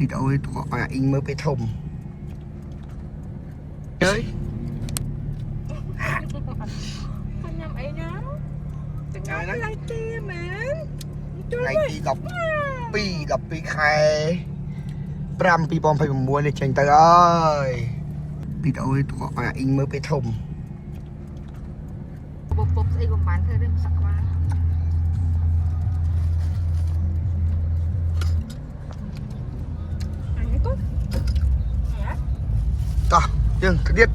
ពីតអូយតោះអ៊ីងមើលពេលធំអើយខ្ញុំញ៉ាំអីណាទាំងអស់ឡើងទីមែនថ្ងៃទី12ខែ5 2026នេះចេញទៅអើយពីតអូយតោះអ៊ីងមើលពេលធំពពស្អីក៏បានធ្វើរឿងសក្បាលអញទៅតោះយើងទៅទៀត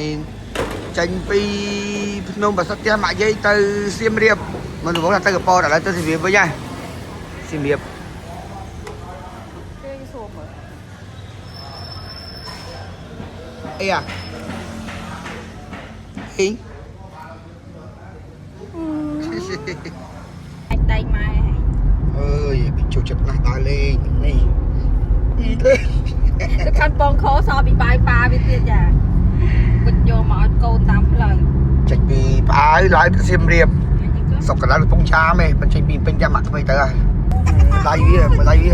នេះចេញពីភ្នំបាសាត់ផ្ទះម៉ាក់យាយទៅសៀមរាបមិនរវល់ថាទៅកពតឥឡូវទៅសៀមរាបវិញហ៎សៀមរាបគេសួរមើលអីអាអីអាចដៃម៉ែអើយពីចូលចិត្តណាស់ដើរលេងនេះអីទេទៅខាងបងខសោពីបាយប៉ាវាទៀតចាវិញយកមកឲ្យកូនតាមផ្លូវចេញពីផ្អើឡើងទៅសៀមរាបសុកកណ្ដាលកំពង់ចាមឯងបញ្ចេញពីពេញចាំមកថ្មីទៅហើយដៃវាមើលដៃវា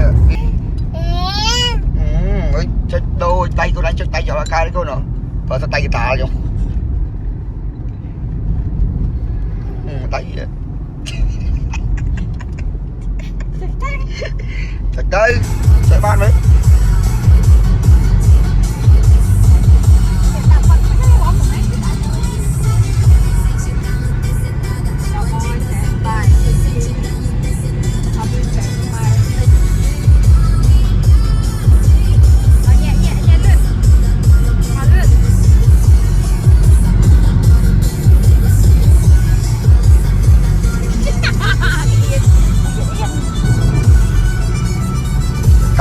អើយចុចដូរដៃកូនចុចដៃយកអាការនេះកូនហ៎បើទៅដៃកតាយកដៃវាចុចទៅចុចបានមើល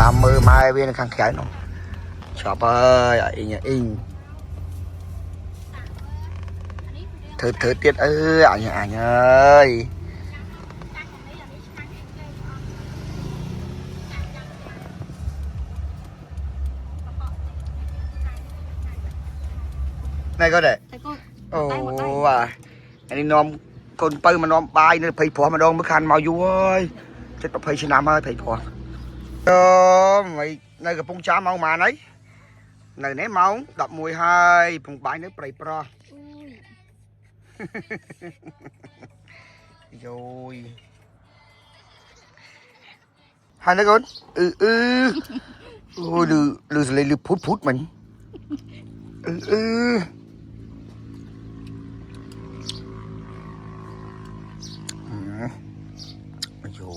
តាមមើលម៉ែវានៅខាងក្រៅនោះចប់ហើយអ៊ីងធ្វើទៀតអញអើយណែក៏ដែរអូអានេះនាំកូនបើមកនាំបាយនៅភ័យព្រោះម្ដងមើលខានមកយូរហើយ70 ឆ្នាំហើយភ័យព្រោះមិននៅកំពង់ចាមម៉ោងប៉ុន្មានហើយនៅនេះម៉ោង11ហើយពងបាយនៅព្រៃប្រោះយោយហើយណាកូនអូលឺសលេងលឺភូតមិញយោ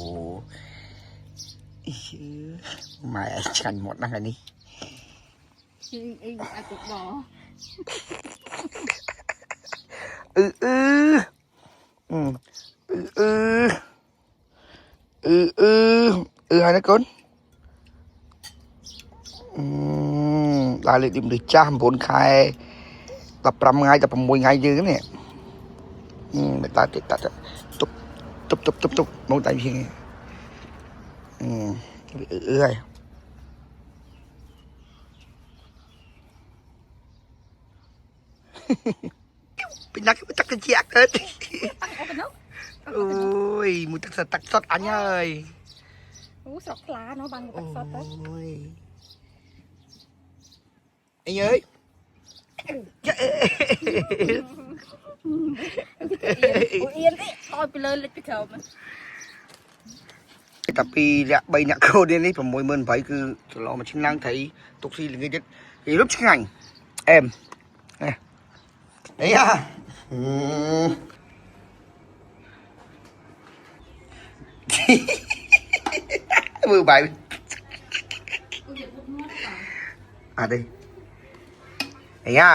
ម៉ែឆ្ងាញ់មកណាស់ថ្ងៃនេះអីអាចទៅដល់ហើយណាកូនឡាលេខនេះចាស់9ខែ15ថ្ងៃ16ថ្ងៃយើងនេះមិនតាតិចតាទុបមកដៃវាហើយពីណាគេទឹកជាក់ទៅអូយមួយទឹកសុតអញហើយអូស្រុកខ្លានោះបានទឹកសុតទៅអូយអីអើយអៀនទេអោយពីលើលិចពីក្រោមតែពីលាក់3អ្នកកូននេះ68000គឺច្រឡំមួយឆ្នាំត្រីទុកស៊ីល្ងាចទៀតគេរឹបឆ្ងាញ់អែមអីអាមើលបាយអត់ទេអីអា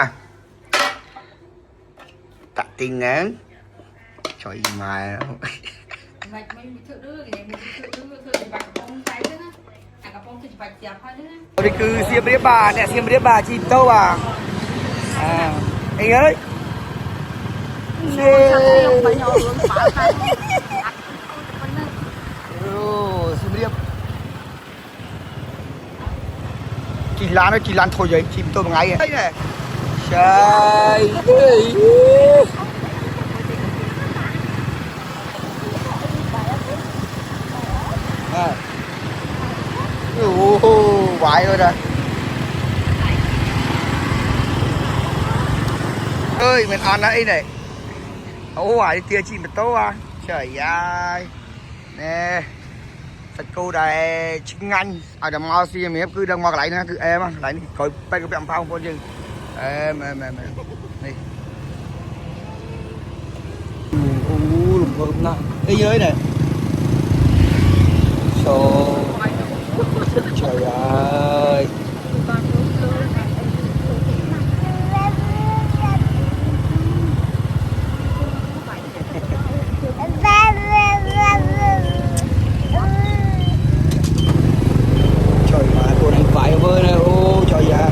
តាក់ទីងណាចុយម៉ែមិនធ្វើដូចគេមិនធ្វើបាច់កំប៉ុងតែទេណាអាកំប៉ុងគឺបាច់ចាប់ហើយណានេះគឺសៀមរាបបាទអ្នកសៀមរាបបាទជីម៉ូតូបាទអីអើយខ្ញុំបាញ់អត់លំបាល់តែអូសៀមរាបជីឡានធុយជីម៉ូតូមួយថ្ងៃហីណែឆៃ Vãi rồi nè. Ơi mình ăn đây này. Vãi tia chị mà tốt à. Trời ơi. Nè. Thật cô đây chính anh. Ada mau sih mình cứ đang mau lại nữa cứ em á, lại đi. Coi bay cái bẹm phao con chứ. Em. Đây. Lùm thơm nè. Ê dưới này. Trời ơi. Trời mà cô này phải với này. Ô trời ơi.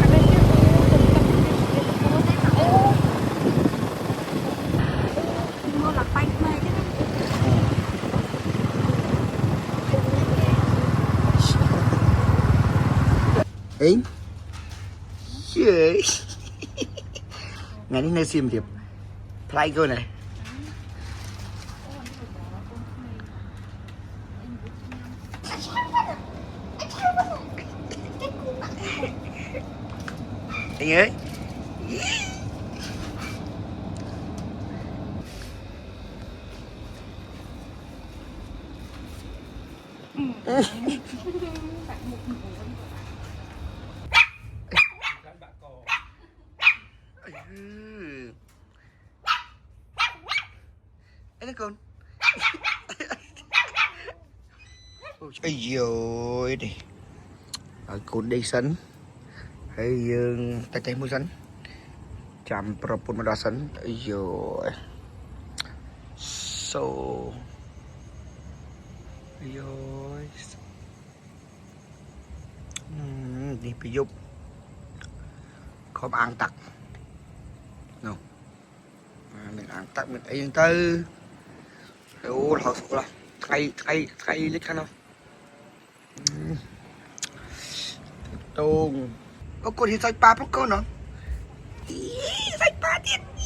Ấy. Ngày đi nơi sim thiệp. Play cô này. Anh ơi. Ấy con. Ây dồi đi. Con đi sân. Hay tay mua sân. Chạm propon mà đo sân. Ây dồi. So. Ây dồi. Đi phải giúp. Không ăn tặc. No. Mình ăn tặc mình ấy tư. Ủa thật sự là thay lít khăn không? Tùng. Có con thì say ba bóc con hả? Say baទៀត